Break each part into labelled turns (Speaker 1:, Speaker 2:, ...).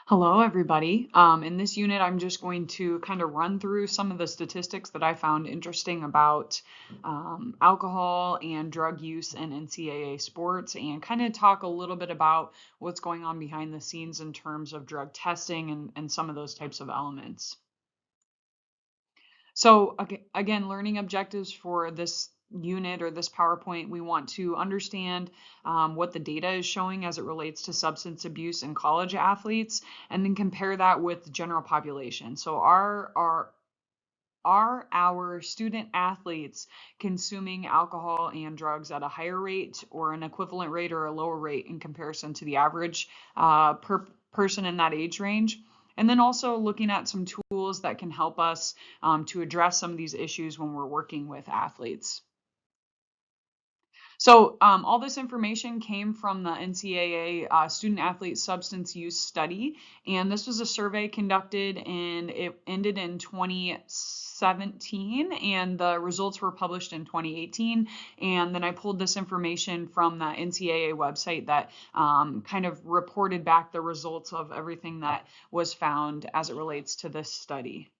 Speaker 1: Hello, everybody. In this unit, I'm just going to kind of run through some of the statistics that I found interesting about alcohol and drug use in NCAA sports and kind of talk a little bit about what's going on behind the scenes in terms of drug testing and some of those types of elements. So again, learning objectives for this unit or this PowerPoint, we want to understand what the data is showing as it relates to substance abuse in college athletes, and then compare that with the general population. So are our student athletes consuming alcohol and drugs at a higher rate or an equivalent rate or a lower rate in comparison to the average person in that age range? And then also looking at some tools that can help us to address some of these issues when we're working with athletes. So all this information came from the NCAA Student Athlete Substance Use Study, and this was a survey conducted and it ended in 2017, and the results were published in 2018. And then I pulled this information from the NCAA website that kind of reported back the results of everything that was found as it relates to this study.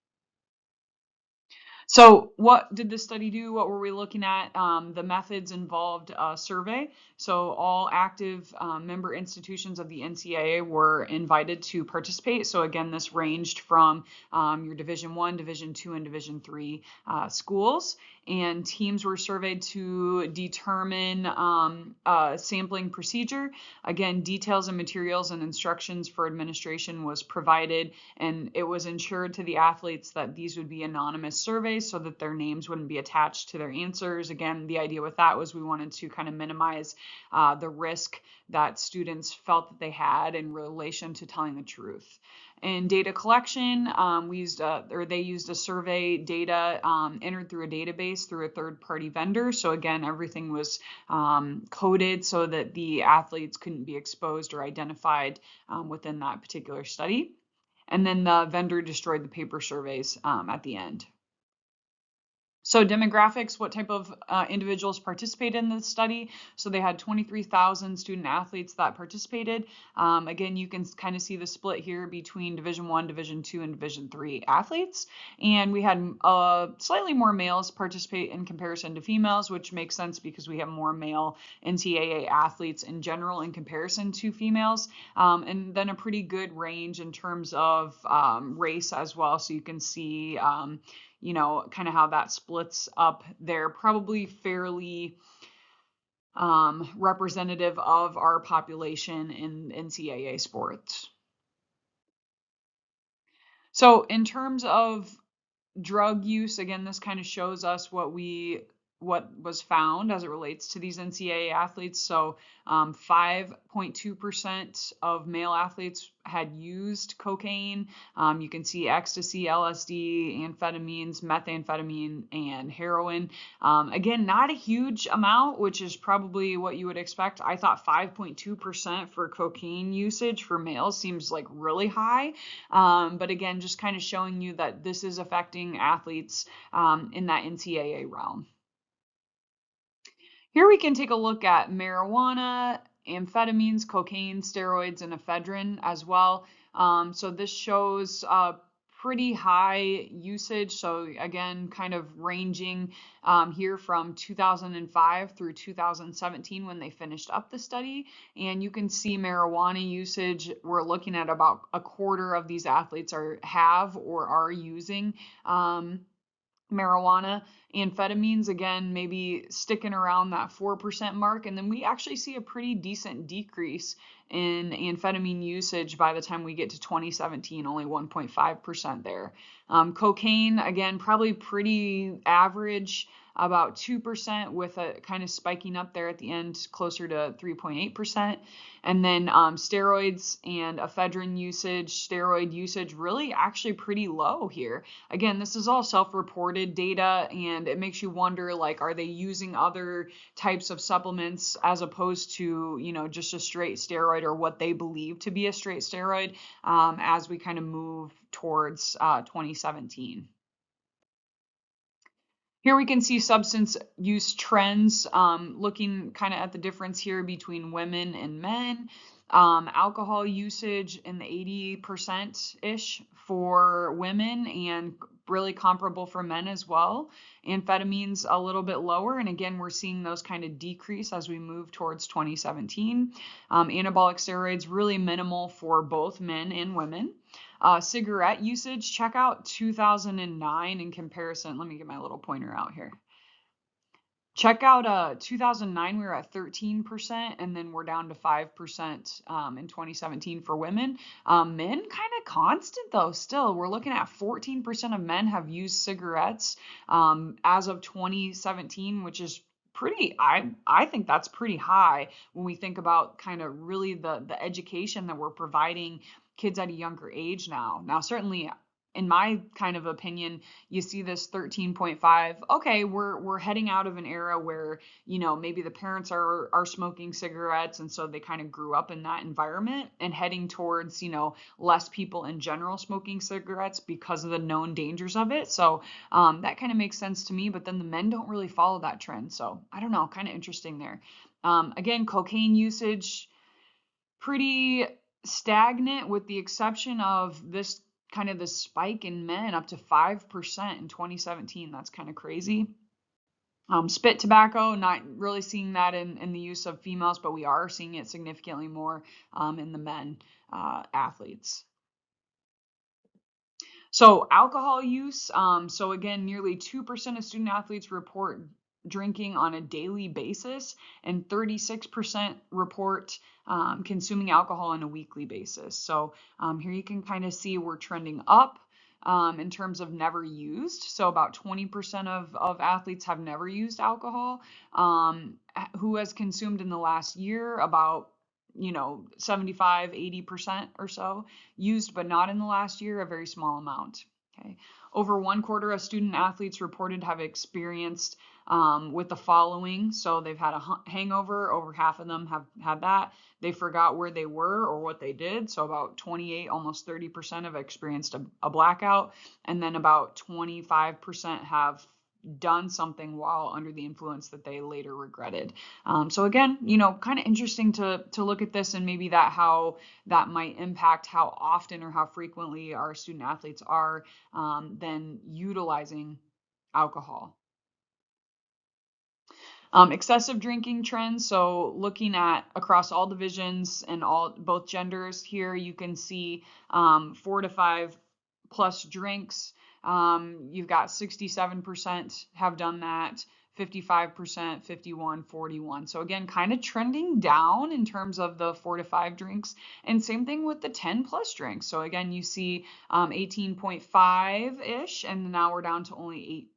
Speaker 1: So what did the study do? What were we looking at? The methods involved a survey. So all active member institutions of the NCAA were invited to participate. So again, this ranged from your Division I, Division II, and Division III schools. And teams were surveyed to determine a sampling procedure. Again, details and materials and instructions for administration was provided, and it was ensured to the athletes that these would be anonymous surveys so that their names wouldn't be attached to their answers. Again, the idea with that was we wanted to kind of minimize the risk that students felt that they had in relation to telling the truth. In data collection, they used a survey data entered through a database through a third-party vendor. So again, everything was coded so that the athletes couldn't be exposed or identified within that particular study. And then the vendor destroyed the paper surveys at the end. So demographics, what type of individuals participated in the study? So they had 23,000 student athletes that participated. Again, you can kind of see the split here between Division I, Division II, and Division III athletes. And we had slightly more males participate in comparison to females, which makes sense because we have more male NCAA athletes in general in comparison to females. And then a pretty good range in terms of race as well. So you can see kind of how that splits up there, probably fairly representative of our population in NCAA sports. So in terms of drug use, again, this kind of shows us what was found as it relates to these NCAA athletes. So 5.2% of male athletes had used cocaine. You can see ecstasy, LSD, amphetamines, methamphetamine, and heroin. Again, not a huge amount, which is probably what you would expect. I thought 5.2% for cocaine usage for males seems like really high. But again, just kind of showing you that this is affecting athletes in that NCAA realm. Here we can take a look at marijuana, amphetamines, cocaine, steroids, and ephedrine as well. So this shows pretty high usage. So again, kind of ranging here from 2005 through 2017 when they finished up the study. And you can see marijuana usage. We're looking at about a quarter of these athletes have or are using marijuana. Amphetamines, again, maybe sticking around that 4% mark. And then we actually see a pretty decent decrease in amphetamine usage by the time we get to 2017, only 1.5% there. Cocaine, again, probably pretty average, about 2%, with a kind of spiking up there at the end, closer to 3.8%. And then steroids and ephedrine usage, steroid usage, really actually pretty low here. Again, this is all self-reported data, and it makes you wonder, like, are they using other types of supplements as opposed to, just a straight steroid or what they believe to be a straight steroid as we kind of move towards 2017. Here we can see substance use trends, looking kind of at the difference here between women and men. Alcohol usage in the 80%-ish for women and really comparable for men as well. Amphetamines a little bit lower. And again, we're seeing those kind of decrease as we move towards 2017. Anabolic steroids really minimal for both men and women. Cigarette usage, check out 2009 in comparison. Let me get my little pointer out here. Check out 2009, we were at 13%, and then we're down to 5% in 2017 for women. Men kind of constant though, still. We're looking at 14% of men have used cigarettes as of 2017, which is pretty, I think that's pretty high when we think about kind of really the education that we're providing kids at a younger age now. Now, certainly, in my kind of opinion, you see this 13.5. Okay, we're heading out of an era where, maybe the parents are smoking cigarettes, and so they kind of grew up in that environment, and heading towards, less people in general smoking cigarettes because of the known dangers of it. So that kind of makes sense to me, but then the men don't really follow that trend. So I don't know, kind of interesting there. Again, cocaine usage, pretty stagnant with the exception of this kind of the spike in men up to 5% in 2017. That's kind of crazy. Spit tobacco, not really seeing that in the use of females, but we are seeing it significantly more in the men athletes. So alcohol use, so again, nearly 2% of student athletes report drinking on a daily basis, and 36% report consuming alcohol on a weekly basis. So here you can kind of see we're trending up in terms of never used. So about 20% of athletes have never used alcohol. Who has consumed in the last year? About 75, 80% or so used, but not in the last year, a very small amount. Okay. Over 1/4 of student athletes reported have experienced with the following. So they've had a hangover, over half of them have had that. They forgot where they were or what they did. So about 28, almost 30% have experienced a blackout. And then about 25% have done something while under the influence that they later regretted. So again, kind of interesting to look at this, and maybe that how that might impact how often or how frequently our student athletes are then utilizing alcohol. Excessive drinking trends. So looking at across all divisions and both genders here, you can see 4 to 5 plus drinks. You've got 67% have done that, 55%, 51, 41. So again, kind of trending down in terms of the 4 to 5 drinks, and same thing with the 10 plus drinks. So again, you see 18.5-ish, and now we're down to only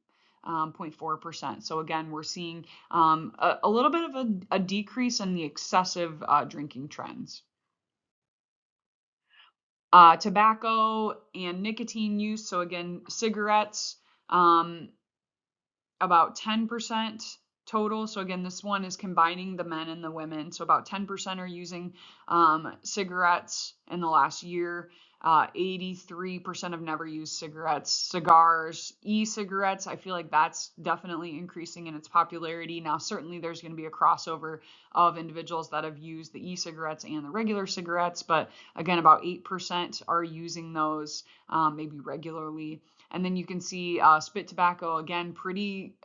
Speaker 1: 8.4%. So again, we're seeing a little bit of a decrease in the excessive drinking trends. Tobacco and nicotine use. So again, cigarettes, about 10% total. So again, this one is combining the men and the women. So about 10% are using cigarettes in the last year. 83% have never used cigarettes. Cigars, e-cigarettes, I feel like that's definitely increasing in its popularity. Now, certainly there's going to be a crossover of individuals that have used the e-cigarettes and the regular cigarettes, but again, about 8% are using those maybe regularly. And then you can see spit tobacco, again, pretty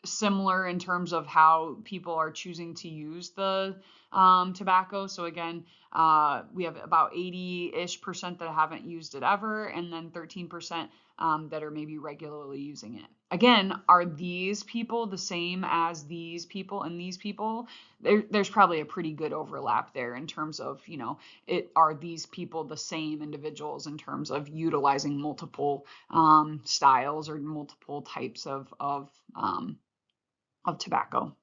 Speaker 1: similar in terms of how people are choosing to use the tobacco. So again, we have about 80-ish% that haven't used it ever, and then 13% that are maybe regularly using it. Again, are these people the same as these people and these people? There's probably a pretty good overlap there in terms of, are these people the same individuals in terms of utilizing multiple styles or multiple types of tobacco.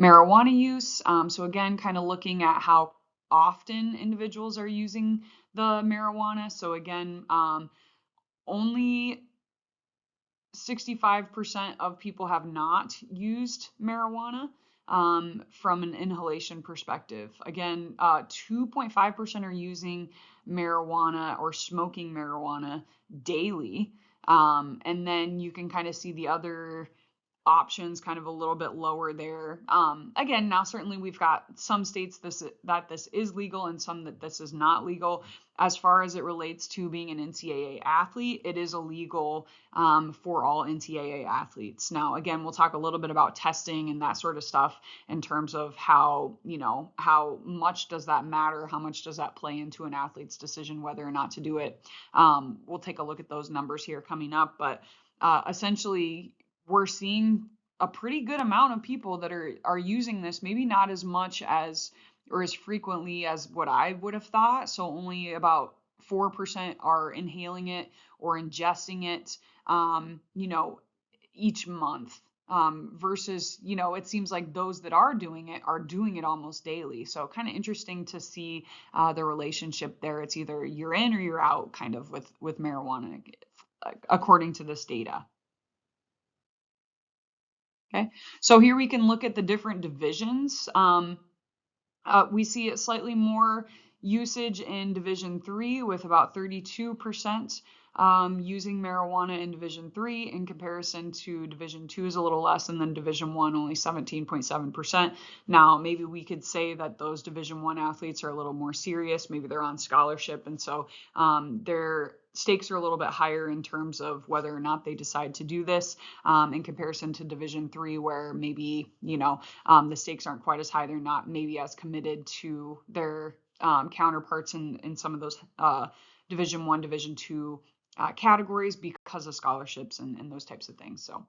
Speaker 1: Marijuana use. So again, kind of looking at how often individuals are using the marijuana. So again, only 65% of people have not used marijuana from an inhalation perspective. Again, 2.5% are using marijuana or smoking marijuana daily. And then you can kind of see the other options kind of a little bit lower there. Again, now certainly we've got some states that this is legal and some that this is not legal. As far as it relates to being an NCAA athlete, it is illegal for all NCAA athletes. Now, again, we'll talk a little bit about testing and that sort of stuff in terms of how, how much does that matter? How much does that play into an athlete's decision whether or not to do it? We'll take a look at those numbers here coming up, but essentially, we're seeing a pretty good amount of people that are using this, maybe not as much as or as frequently as what I would have thought. So only about 4% are inhaling it or ingesting it, each month. Versus, it seems like those that are doing it almost daily. So kind of interesting to see the relationship there. It's either you're in or you're out kind of with marijuana, according to this data. Okay, so here we can look at the different divisions. We see it slightly more usage in Division 3 with about 32% using marijuana in Division 3 in comparison to Division 2 is a little less, and then Division 1 only 17.7%. Now, maybe we could say that those Division 1 athletes are a little more serious. Maybe they're on scholarship, and so their stakes are a little bit higher in terms of whether or not they decide to do this in comparison to Division 3, where maybe, the stakes aren't quite as high. They're not maybe as committed to their counterparts in some of those Division 1, Division 2 categories because of scholarships and those types of things. So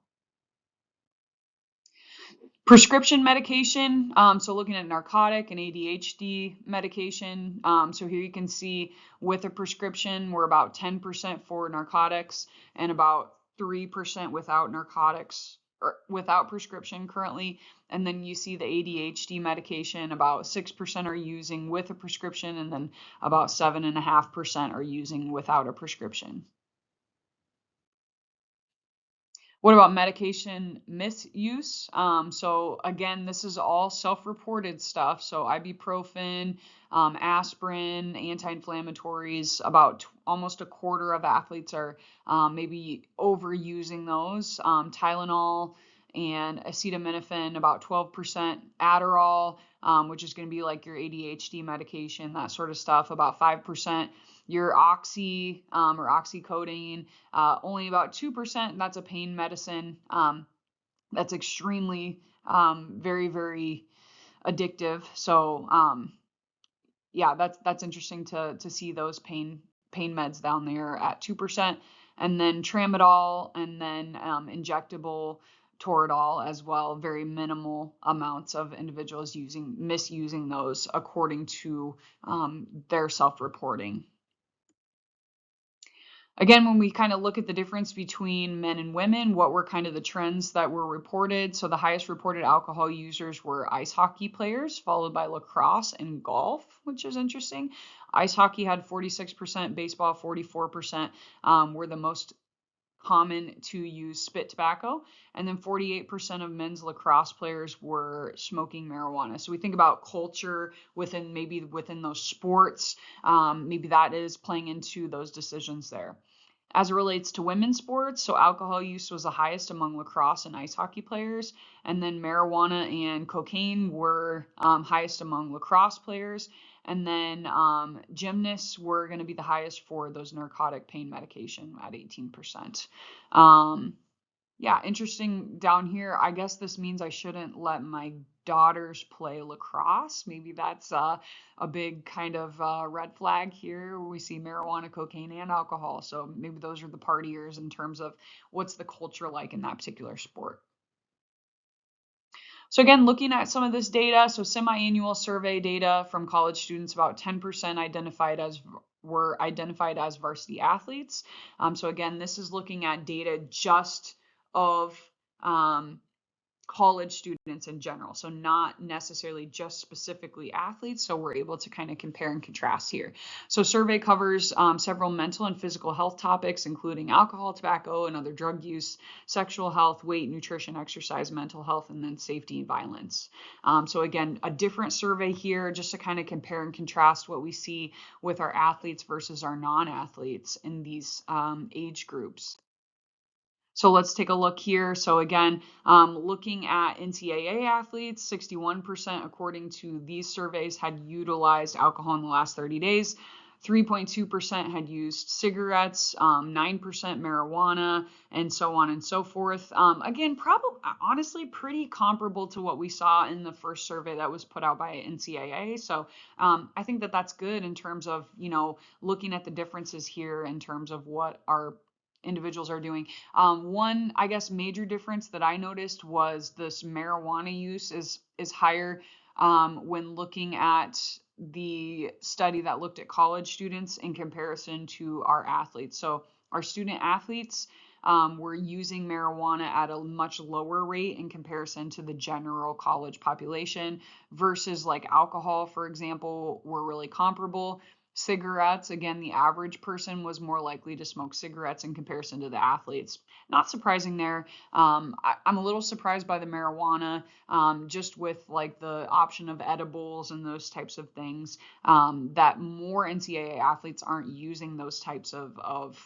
Speaker 1: prescription medication, so looking at narcotic and ADHD medication. So here you can see with a prescription, we're about 10% for narcotics and about 3% without narcotics or without prescription currently. And then you see the ADHD medication, about 6% are using with a prescription, and then about 7.5% are using without a prescription. What about medication misuse? So again, this is all self-reported stuff. So ibuprofen, aspirin, anti-inflammatories, about almost a quarter of athletes are maybe overusing those. Tylenol and acetaminophen, about 12%. Adderall, which is going to be like your ADHD medication, that sort of stuff, about 5%. Your oxy or oxycodone, only about 2%. That's a pain medicine. That's extremely very, very addictive. So yeah, that's interesting to see those pain meds down there at 2%, and then tramadol, and then injectable Toradol as well. Very minimal amounts of individuals misusing those according to their self-reporting. Again, when we kind of look at the difference between men and women, what were kind of the trends that were reported? So the highest reported alcohol users were ice hockey players, followed by lacrosse and golf, which is interesting. Ice hockey had 46%, baseball 44%, were the most common to use spit tobacco, and then 48% of men's lacrosse players were smoking marijuana. So we think about culture within those sports, maybe that is playing into those decisions there. As it relates to women's sports, so alcohol use was the highest among lacrosse and ice hockey players, and then marijuana and cocaine were highest among lacrosse players, and then gymnasts were going to be the highest for those narcotic pain medication at 18%. Yeah, interesting down here. I guess this means I shouldn't let my daughters play lacrosse. Maybe that's a big kind of red flag here. We see marijuana, cocaine, and alcohol. So maybe those are the partiers in terms of what's the culture like in that particular sport. So again, looking at some of this data, so semi-annual survey data from college students, about 10% were identified as varsity athletes. So again, this is looking at data just of college students in general, so not necessarily just specifically athletes. So we're able to kind of compare and contrast here. So survey covers several mental and physical health topics, including alcohol, tobacco, and other drug use, sexual health, weight, nutrition, exercise, mental health, and then safety and violence. So again, a different survey here just to kind of compare and contrast what we see with our athletes versus our non-athletes in these age groups. So let's take a look here. So again, looking at NCAA athletes, 61% according to these surveys had utilized alcohol in the last 30 days. 3.2% had used cigarettes, 9% marijuana, and so on and so forth. Again, probably honestly pretty comparable to what we saw in the first survey that was put out by NCAA. So I think that that's good in terms of, looking at the differences here in terms of what our individuals are doing. One, I guess, major difference that I noticed was this marijuana use is higher when looking at the study that looked at college students in comparison to our athletes. So our student athletes were using marijuana at a much lower rate in comparison to the general college population versus like alcohol, for example, were really comparable. Cigarettes, again, the average person was more likely to smoke cigarettes in comparison to the athletes. Not surprising there. I'm a little surprised by the marijuana, just with like the option of edibles and those types of things, that more NCAA athletes aren't using those types of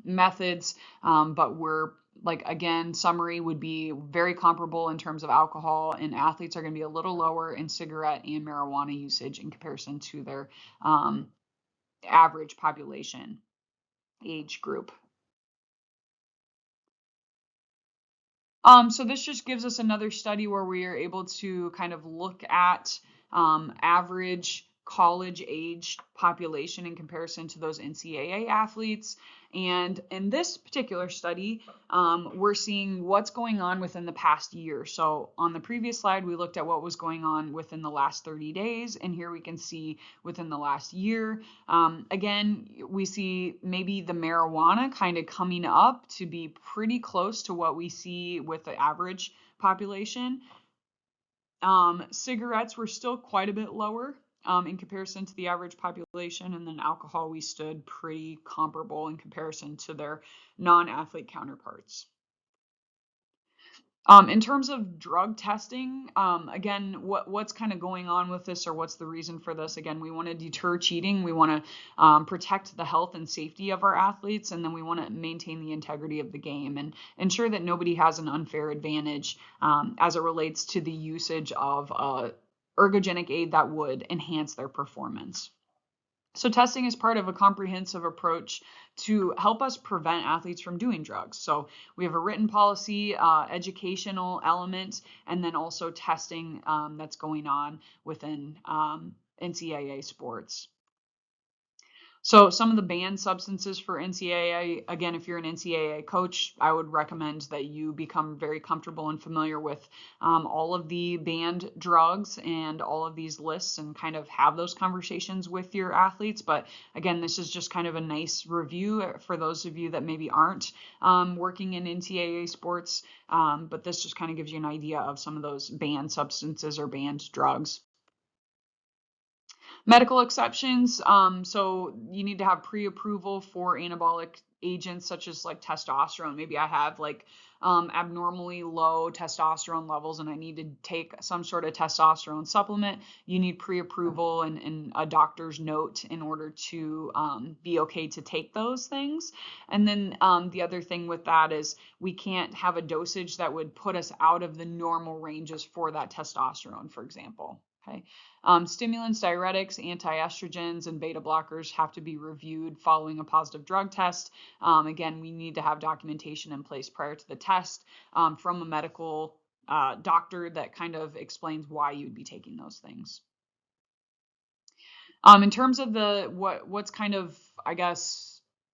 Speaker 1: methods, but we're like, again, summary would be very comparable in terms of alcohol, and athletes are going to be a little lower in cigarette and marijuana usage in comparison to their average population age group. So this just gives us another study where we are able to kind of look at average college age population in comparison to those NCAA athletes. And in this particular study, we're seeing what's going on within the past year. So on the previous slide, we looked at what was going on within the last 30 days. And here we can see within the last year. Again, we see maybe the marijuana kind of coming up to be pretty close to what we see with the average population. Cigarettes were still quite a bit lower in comparison to the average population, and then alcohol, we stood pretty comparable in comparison to their non-athlete counterparts. In terms of drug testing, again, what's kind of going on with this, or what's the reason for this? Again, we want to deter cheating. We want to protect the health and safety of our athletes, and then we want to maintain the integrity of the game and ensure that nobody has an unfair advantage as it relates to the usage of ergogenic aid that would enhance their performance. So testing is part of a comprehensive approach to help us prevent athletes from doing drugs. So we have a written policy, educational element, and then also testing that's going on within NCAA sports. So some of the banned substances for NCAA, again, if you're an NCAA coach, I would recommend that you become very comfortable and familiar with all of the banned drugs and all of these lists and kind of have those conversations with your athletes. But again, this is just kind of a nice review for those of you that maybe aren't working in NCAA sports. But this just kind of gives you an idea of some of those banned substances or banned drugs. Medical exceptions, so you need to have pre-approval for anabolic agents such as like testosterone. Maybe I have like abnormally low testosterone levels and I need to take some sort of testosterone supplement. You need pre-approval and a doctor's note in order to be okay to take those things. And then the other thing with that is we can't have a dosage that would put us out of the normal ranges for that testosterone, for example. Okay. Stimulants, diuretics, anti-estrogens, and beta blockers have to be reviewed following a positive drug test. Again, we need to have documentation in place prior to the test from a medical doctor that kind of explains why you'd be taking those things. In terms of what's kind of, I guess,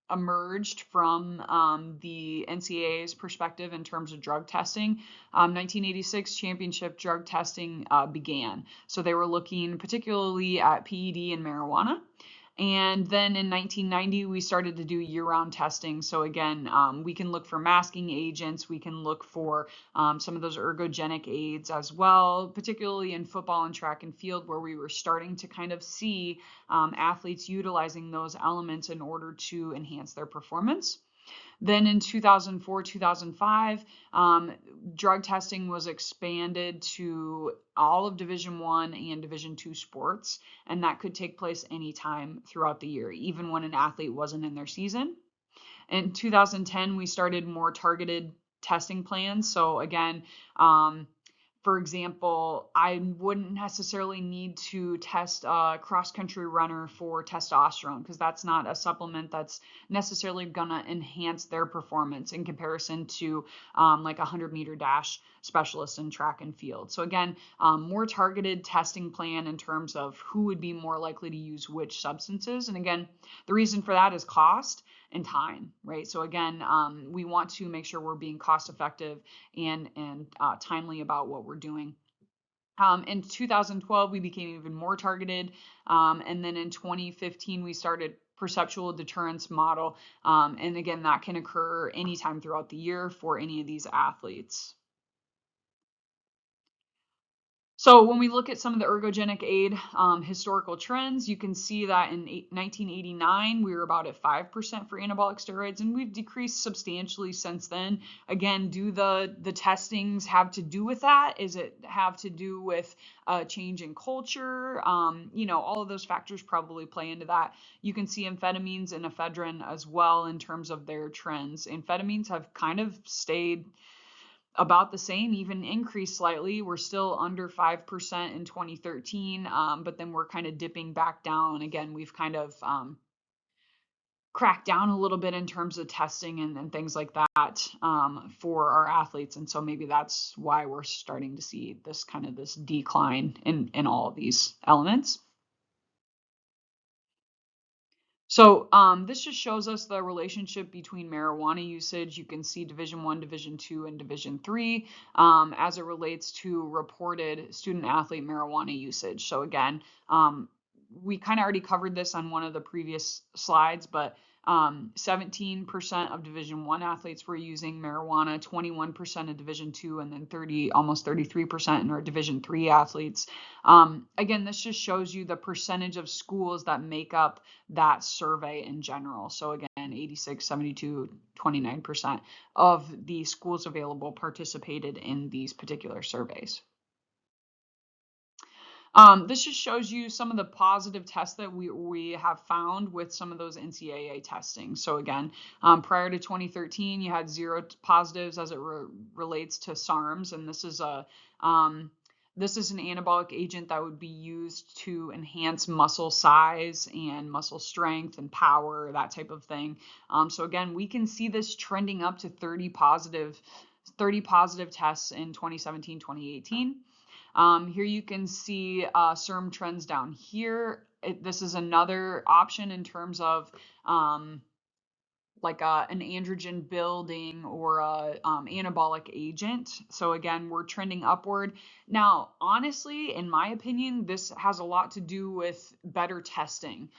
Speaker 1: emerged from the NCAA's perspective in terms of drug testing, 1986 championship drug testing began. So they were looking particularly at PED and marijuana. And then in 1990, we started to do year-round testing. So again, we can look for masking agents. We can look for some of those ergogenic aids as well, particularly in football and track and field, where we were starting to kind of see athletes utilizing those elements in order to enhance their performance. Then in 2004, 2005, drug testing was expanded to all of Division I and Division II sports, and that could take place anytime throughout the year, even when an athlete wasn't in their season. In 2010, we started more targeted testing plans. So again, um, for example, I wouldn't necessarily need to test a cross country runner for testosterone because that's not a supplement that's necessarily going to enhance their performance in comparison to like a 100-meter dash specialist in track and field. So again, more targeted testing plan in terms of who would be more likely to use which substances. And again, the reason for that is cost and time, right? So again, we want to make sure we're being cost effective and timely about what we're doing. In 2012, we became even more targeted, and then in 2015, we started perceptual deterrence model, and again, that can occur anytime throughout the year for any of these athletes. So when we look at some of the ergogenic aid historical trends, you can see that in 1989, we were about at 5% for anabolic steroids, and we've decreased substantially since then. Again, do the testings have to do with that? Is it have to do with a change in culture? All of those factors probably play into that. You can see amphetamines and ephedrine as well in terms of their trends. Amphetamines have kind of stayed about the same, even increased slightly. We're still under 5% in 2013, but then we're kind of dipping back down. Again, we've kind of cracked down a little bit in terms of testing and things like that for our athletes. And so maybe that's why we're starting to see this decline in all of these elements. So this just shows us the relationship between marijuana usage. You can see Division I, Division II, and Division III as it relates to reported student athlete marijuana usage. So again, we kind of already covered this on one of the previous slides, but 17% of Division I athletes were using marijuana, 21% of Division II, and then almost 33% in our Division III athletes. Again, this just shows you the percentage of schools that make up that survey in general. So again, 86, 72, 29% of the schools available participated in these particular surveys. This just shows you some of the positive tests that we have found with some of those NCAA testing. So again, prior to 2013, you had 0 positives as it relates to SARMs, and this is an anabolic agent that would be used to enhance muscle size and muscle strength and power, that type of thing. So again, we can see this trending up to 30 positive tests in 2017, 2018. Here you can see SERM trends down here. This is another option in terms of like an androgen building or a anabolic agent. So again, we're trending upward. Now, honestly, in my opinion, this has a lot to do with better testing.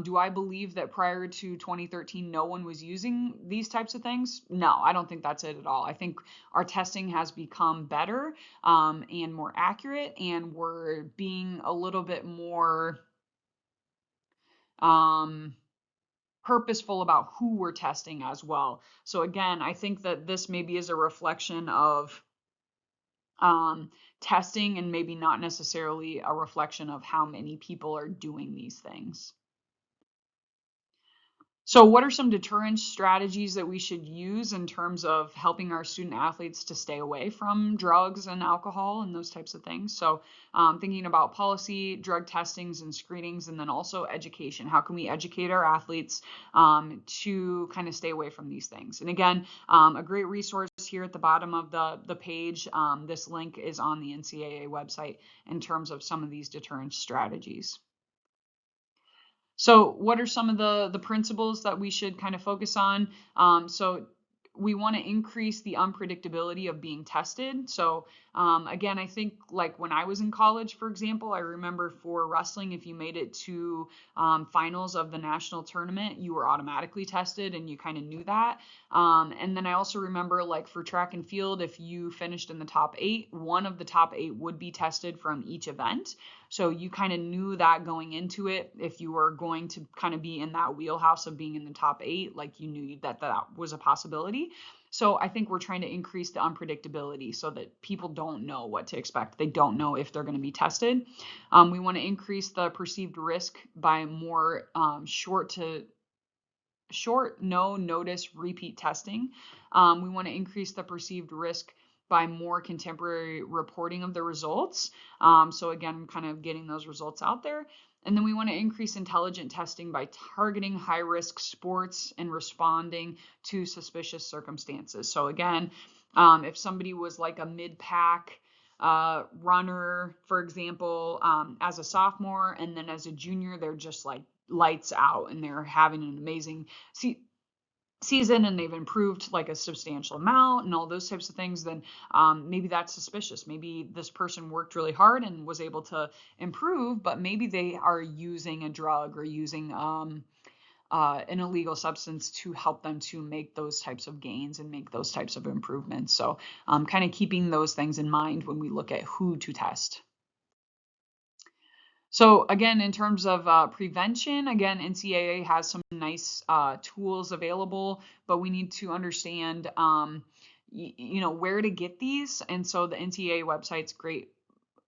Speaker 1: Do I believe that prior to 2013, no one was using these types of things? No, I don't think that's it at all. I think our testing has become better and more accurate, and we're being a little bit more purposeful about who we're testing as well. So again, I think that this maybe is a reflection of testing and maybe not necessarily a reflection of how many people are doing these things. So what are some deterrence strategies that we should use in terms of helping our student athletes to stay away from drugs and alcohol and those types of things? So thinking about policy, drug testings and screenings, and then also education. How can we educate our athletes to kind of stay away from these things? And again, a great resource here at the bottom of the page, this link is on the NCAA website in terms of some of these deterrence strategies. So what are some of the principles that we should kind of focus on? So we want to increase the unpredictability of being tested. So again, I think like when I was in college, for example, I remember for wrestling, if you made it to finals of the national tournament, you were automatically tested and you kind of knew that. And then I also remember like for track and field, if you finished in the top 8, one of the top 8 would be tested from each event. So you kind of knew that going into it, if you were going to kind of be in that wheelhouse of being in the top 8, like you knew that was a possibility. So I think we're trying to increase the unpredictability so that people don't know what to expect. They don't know if they're going to be tested. We want to increase the perceived risk by more short to short no notice repeat testing. We want to increase the perceived risk by more contemporary reporting of the results. So again, kind of getting those results out there. And then we want to increase intelligent testing by targeting high risk sports and responding to suspicious circumstances. So again, if somebody was like a mid-pack runner, for example, as a sophomore, and then as a junior, they're just like lights out and they're having an amazing season and they've improved like a substantial amount and all those types of things, then maybe that's suspicious. Maybe this person worked really hard and was able to improve, but maybe they are using a drug or using an illegal substance to help them to make those types of gains and make those types of improvements. So kind of keeping those things in mind when we look at who to test. So again, in terms of prevention, again, NCAA has some nice tools available, but we need to understand, where to get these. And so the NCAA website's great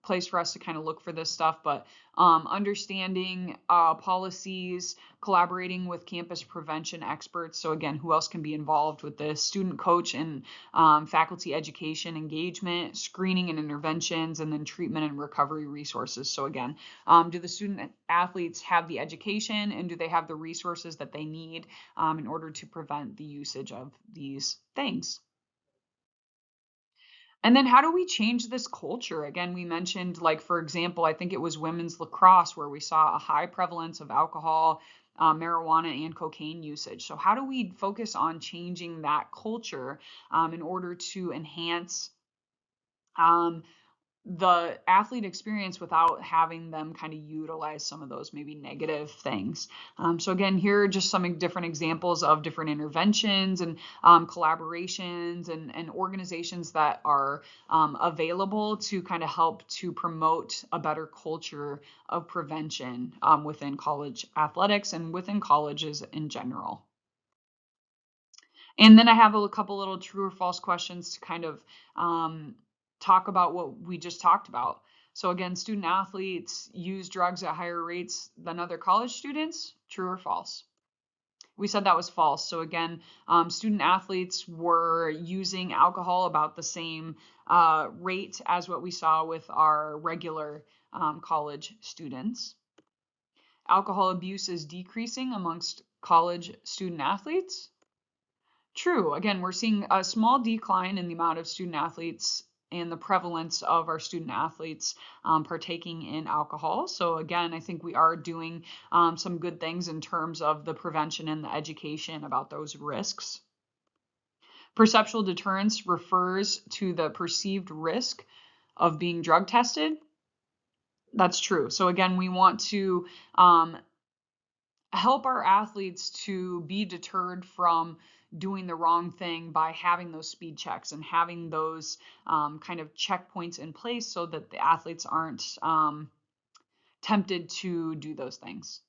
Speaker 1: place for us to kind of look for this stuff, but understanding policies, collaborating with campus prevention experts. So again, who else can be involved with this? Student coach and faculty education engagement, screening and interventions, and then treatment and recovery resources. So again, do the student athletes have the education and do they have the resources that they need in order to prevent the usage of these things? And then how do we change this culture? Again, we mentioned, like, for example, I think it was women's lacrosse where we saw a high prevalence of alcohol, marijuana, and cocaine usage. So how do we focus on changing that culture in order to enhance the athlete experience without having them kind of utilize some of those maybe negative things? So again, here are just some different examples of different interventions and collaborations and organizations that are available to kind of help to promote a better culture of prevention within college athletics and within colleges in general. And then I have a couple little true or false questions to kind of talk about what we just talked about. So again, student athletes use drugs at higher rates than other college students. True or false? We said that was false. So again, student athletes were using alcohol about the same rate as what we saw with our regular college students. Alcohol abuse is decreasing amongst college student athletes. True. Again, we're seeing a small decline in the amount of student athletes and the prevalence of our student athletes partaking in alcohol. So again, I think we are doing some good things in terms of the prevention and the education about those risks. Perceptual deterrence refers to the perceived risk of being drug tested. That's true. So again, we want to help our athletes to be deterred from doing the wrong thing by having those speed checks and having those kind of checkpoints in place so that the athletes aren't tempted to do those things.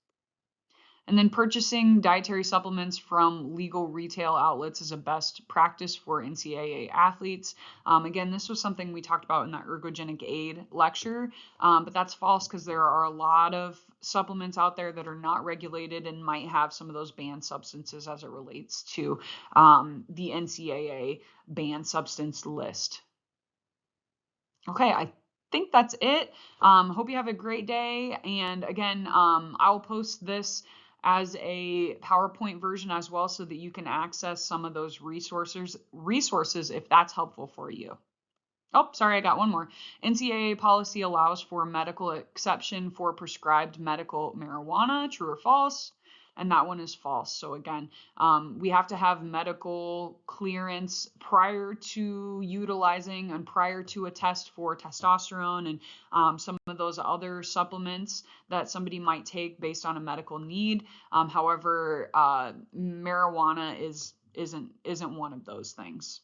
Speaker 1: And then purchasing dietary supplements from legal retail outlets is a best practice for NCAA athletes. Again, this was something we talked about in that ergogenic aid lecture, but that's false because there are a lot of supplements out there that are not regulated and might have some of those banned substances as it relates to the NCAA banned substance list. Okay, I think that's it. Hope you have a great day. And again, I'll post this as a PowerPoint version as well so that you can access some of those resources if that's helpful for you. Oh, sorry, I got one more. NCAA policy allows for medical exception for prescribed medical marijuana. True or false? And that one is false. So again, we have to have medical clearance prior to utilizing and prior to a test for testosterone and some of those other supplements that somebody might take based on a medical need. However, marijuana isn't one of those things.